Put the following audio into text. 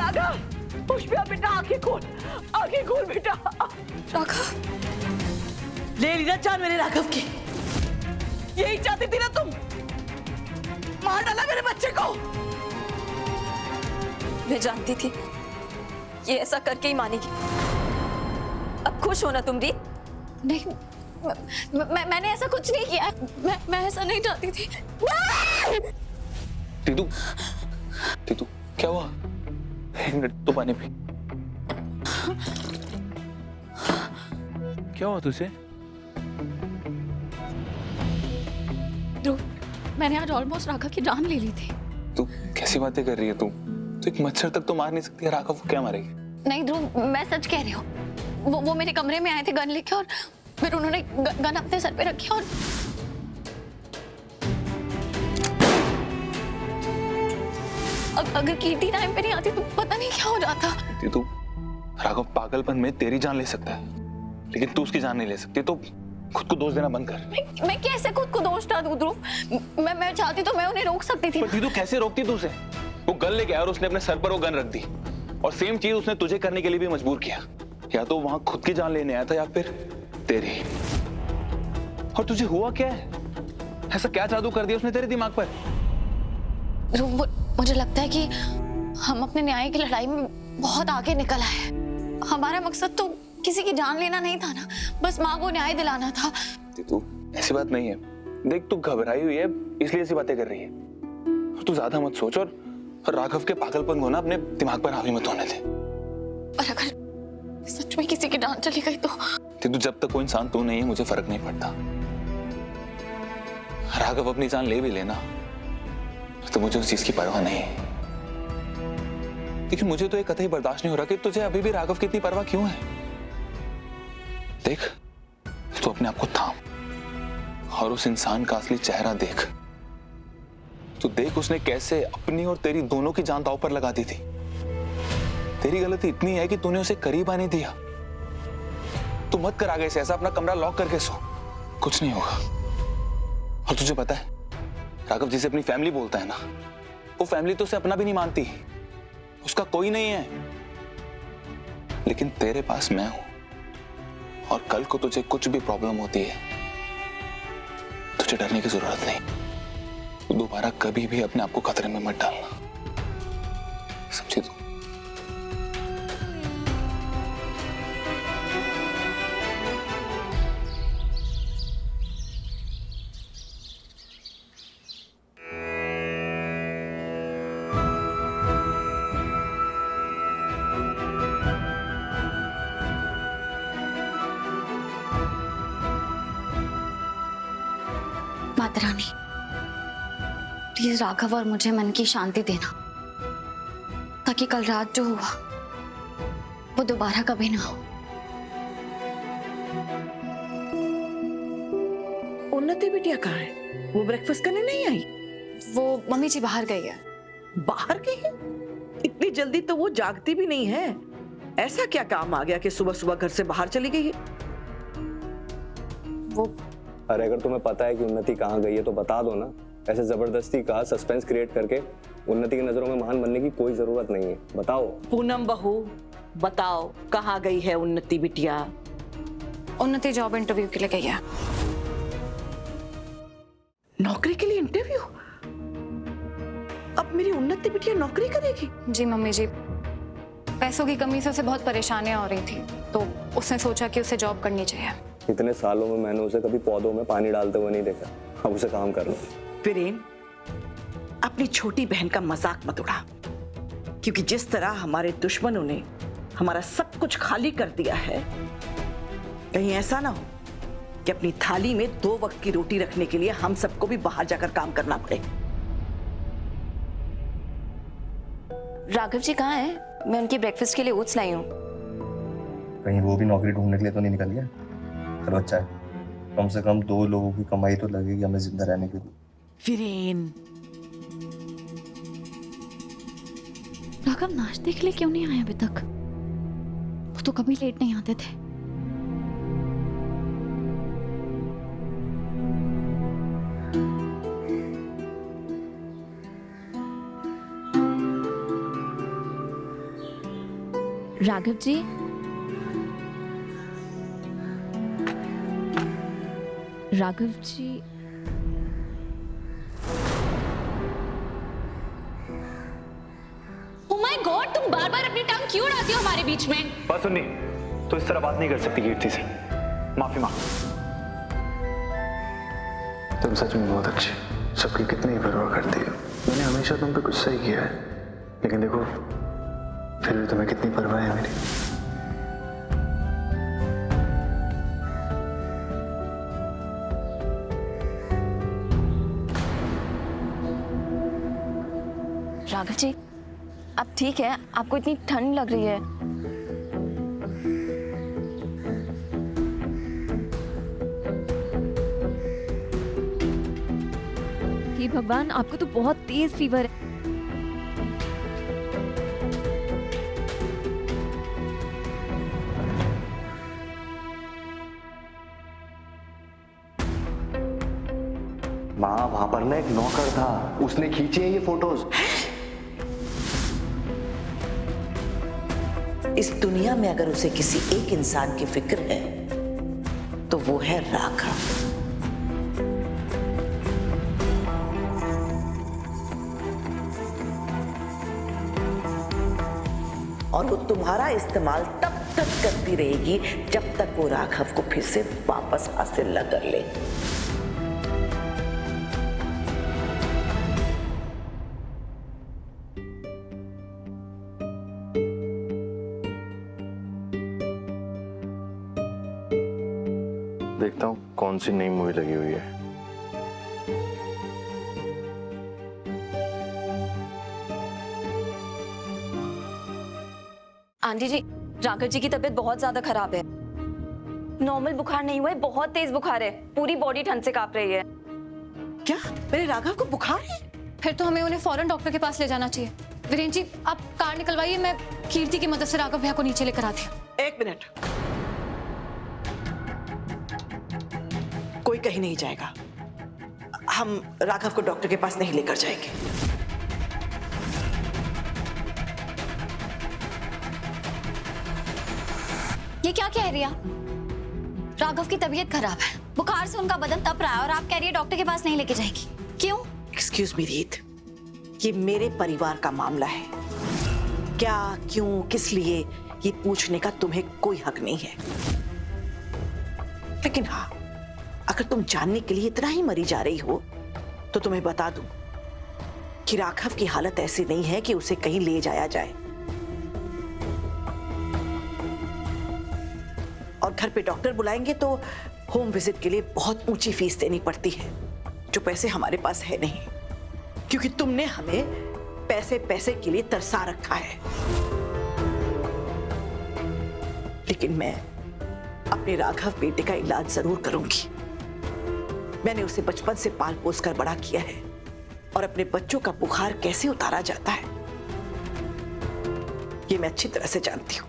राघव, पुष्पिया बेटा आंखें खोल बेटा। राघव, ले ली ना जान मेरे राघव की। यही चाहती थी ना तुम, मार डाला मेरे बच्चे को। मैं जानती थी ये ऐसा करके ही मानेगी। अब खुश हो ना तुम रीत? नहीं, मैंने ऐसा कुछ नहीं किया। मैं ऐसा नहीं चाहती थी। तीतू, तीतू क्या हुआ? एक मिनट तो पानी पी। क्या हुआ तुझे? ध्रुव, मैंने आज ऑलमोस्ट राघव की जान ले ली थी। तू कैसी बातें कर रही है तू? तो एक मच्छर तक तो मार नहीं सकती है, राघव को क्या मारेगी? नहीं ध्रुव, मैं सच कह रही हूँ। वो मेरे कमरे में आए थे गन लेके, और फिर उन्होंने गन अपने सर पे रखी, और अगर कीर्ति टाइम पे नहीं आती तो पता नहीं क्या हो जाता। तू राघव पागलपन में तेरी जान ले सकता है, लेकिन तू उसकी जान नहीं ले सकती। तो खुद को दोष देना बंद कर। मैं कैसे खुद को दोष ना दूं ध्रुव? मैं चाहती तो मैं उन्हें रोक सकती थी। पर तू कैसे रोकती तू उसे? वो गन लेके आया और उसने अपने सर पर वो गन रख दी, और सेम चीज उसने तुझे करने के लिए भी मजबूर किया। या तो वहां खुद की जान लेने आया था या फिर तेरी। और तुझे हुआ क्या है? ऐसा क्या जादू कर दिया उसने तेरे दिमाग पर? ध्रुव, मुझे लगता है कि हम अपने न्याय की लड़ाई में बहुत आगे निकल आए। हमारा मकसद तो किसी की जान लेना नहीं था ना, बस माँ को न्याय दिलाना था। तू ऐसी बात नहीं है। देख, तू घबराई हुई है इसलिए ऐसी बातें कर रही है। और तू ज्यादा मत सोच, और राघव के पागलपन को ना अपने दिमाग पर हावी मत होने दे। और अगर सच में किसी की जान चली गई तो? तू जब तक कोई इंसान तू नहीं है, मुझे फर्क नहीं पड़ता। राघव अपनी जान ले भी लेना तो मुझे उस चीज की परवाह नहीं है। लेकिन मुझे तो ये कतई बर्दाश्त नहीं हो रहा कि तुझे अभी भी राघव की इतनी परवाह क्यों है। देख, तू अपने आप को थाम और उस इंसान का असली चेहरा देख। तू देख उसने कैसे अपनी और तेरी दोनों की जान दांव पर लगा दी थी। तेरी गलती इतनी है कि तूने उसे करीब आने दिया। तू मत कर आगे से ऐसा, अपना कमरा लॉक करके सो, कुछ नहीं होगा। और तुझे पता है, राघव जिसे अपनी फैमिली बोलता है ना, वो फैमिली तो उसे अपना भी नहीं मानती। उसका कोई नहीं है। लेकिन तेरे पास मैं हूं, और कल को तुझे कुछ भी प्रॉब्लम होती है, तुझे डरने की जरूरत नहीं। तू दोबारा कभी भी अपने आप को खतरे में मत डालना, समझी तू? माता रानी, प्लीज राघव और मुझे मन की शांति देना, ताकि कल रात जो हुआ वो दोबारा कभी ना हो। उन्नति बिटिया कहाँ है? वो ब्रेकफास्ट करने नहीं आई? वो मम्मी जी बाहर गई है। बाहर गई है? इतनी जल्दी तो वो जागती भी नहीं है। ऐसा क्या काम आ गया कि सुबह सुबह घर से बाहर चली गई है? वो अरे अगर तुम्हें पता है कि उन्नति कहाँ गई है तो बता दो ना। ऐसे जबरदस्ती का सस्पेंस क्रिएट करके उन्नति की नजरों में महान बनने की कोई जरूरत नहीं है। बताओ। पूनम बहू, बताओ कहाँ गई है उन्नति बिटिया? उन्नति जॉब इंटरव्यू के लिए गई है। नौकरी के लिए इंटरव्यू? अब मेरी उन्नति बिटिया नौकरी करेगी? जी मम्मी जी, पैसों की कमी से उसे बहुत परेशानियां हो रही थी, तो उसने सोचा कि उसे जॉब करनी चाहिए। इतने सालों में मैंने उसे कभी पौधों में पानी डालते हुए नहीं देखा। अब उसे काम कर लो। वीरेन, अपनी छोटी बहन का मजाक मत उड़ा, क्योंकि जिस तरह हमारे दुश्मनों ने हमारा सब कुछ खाली कर दिया है, कहीं ऐसा ना हो कि अपनी थाली में 2 वक्त की रोटी रखने के लिए हम सबको भी बाहर जाकर काम करना पड़े। राघव जी कहाँ हैं? मैं उनकी ब्रेकफास्ट के लिए ओट्स लाई हूँ। कहीं वो भी नौकरी ढूंढने के लिए तो नहीं निकल गया? चलो अच्छा है, कम से कम 2 लोगों की कमाई तो लगेगी हमें जिंदा रहने के लिए। वीरेन, राघव नाश्ते के लिए क्यों नहीं आए अभी तक? वो तो कभी लेट नहीं आते थे। Raghav ji, Raghav ji, oh my God, तुम बार बार अपनी टंग क्यों उड़ाती हो हमारे बीच में? बस सुननी, तो इस तरह बात नहीं कर सकती कीर्ति से। माफी मांग। तुम सच में बहुत अच्छे, सबकी कितनी परवाह करती हो। मैंने हमेशा तुम पे गुस्सा ही किया है, लेकिन देखो फिर भी तुम्हें कितनी परवाह है मेरी। राघव जी, अब ठीक है? आपको इतनी ठंड लग रही है? हे भगवान, आपको तो बहुत तेज फीवर है। माँ, वहां पर ना एक नौकर था, उसने खींची है ये फोटोज। इस दुनिया में अगर उसे किसी एक इंसान की फिक्र है तो वो है राघव। और वो तुम्हारा इस्तेमाल तब तक करती रहेगी जब तक वो राघव को फिर से वापस हासिल न कर ले। देखता हूँ कौन सी नई मूवी लगी हुई है। आंटी जी, राघव जी की तबीयत बहुत ज्यादा खराब है। नॉर्मल बुखार नहीं हुआ है, बहुत तेज बुखार है। पूरी बॉडी ठंड से कांप रही है। क्या मेरे राघव को बुखार है? फिर तो हमें उन्हें फौरन डॉक्टर के पास ले जाना चाहिए। वीरेंद्र जी, आप कार निकलवाइए, मैं कीर्ति की मदद से राघव भैया को नीचे लेकर आती हूँ। एक मिनट, कोई कहीं नहीं जाएगा। हम राघव को डॉक्टर के पास नहीं लेकर जाएंगे। ये क्या कह रही है? राघव की तबीयत खराब है, बुखार से उनका बदन तप रहा है और आप कह रही है डॉक्टर के पास नहीं लेके जाएगी। क्यों? एक्सक्यूज मी रीत, ये मेरे परिवार का मामला है। क्या, क्यों, किस लिए, ये पूछने का तुम्हें कोई हक नहीं है। लेकिन हाँ, अगर तुम जानने के लिए इतना ही मरी जा रही हो तो तुम्हें बता दूं कि राघव की हालत ऐसी नहीं है कि उसे कहीं ले जाया जाए। और घर पे डॉक्टर बुलाएंगे तो होम विजिट के लिए बहुत ऊंची फीस देनी पड़ती है, जो पैसे हमारे पास है नहीं, क्योंकि तुमने हमें पैसे पैसे के लिए तरसा रखा है। लेकिन मैं अपने राघव बेटे का इलाज जरूर करूंगी। मैंने उसे बचपन से पाल पोस कर बड़ा किया है और अपने बच्चों का बुखार कैसे उतारा जाता है ये मैं अच्छी तरह से जानती हूं।